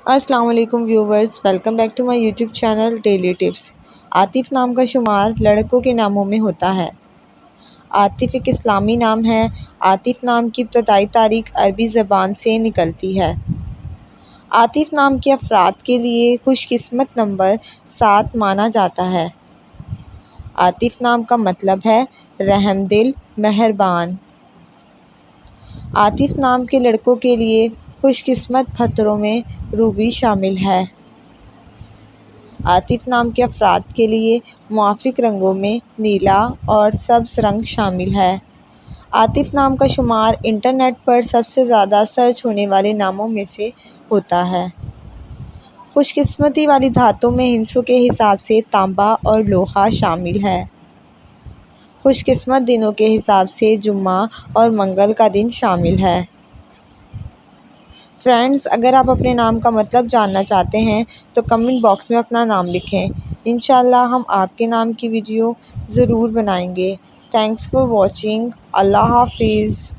السلام علیکم viewers, welcome back to my YouTube channel daily tips. Atif نام کا شمار لڑکوں کے ناموں میں ہوتا ہے۔ عاطف ایک اسلامی نام ہے۔ عاطف نام کی ابتدائی تاریخ عربی زبان سے نکلتی ہے۔ عاطف نام کے افراد کے لیے خوش قسمت نمبر 7 مانا جاتا ہے۔ عاطف نام کا مطلب ہے رحم دل، مہربان۔ عاطف نام کے لڑکوں کے لیے خوش قسمت پتھروں میں روبی شامل ہے۔ عاطف نام کے افراد کے لیے موافق رنگوں میں نیلا اور سبز رنگ شامل ہے۔ عاطف نام کا شمار انٹرنیٹ پر سب سے زیادہ سرچ ہونے والے ناموں میں سے ہوتا ہے۔ خوش قسمتی والی دھاتوں میں ہندسوں کے حساب سے تانبا اور لوہا شامل ہے۔ خوش قسمت دنوں کے حساب سے جمعہ اور منگل کا دن شامل ہے۔ فرینڈز، اگر آپ اپنے نام کا مطلب جاننا چاہتے ہیں تو کمنٹ باکس میں اپنا نام لکھیں۔ انشاءاللہ ہم آپ کے نام کی ویڈیو ضرور بنائیں گے۔ Thanks for watching. اللہ حافظ۔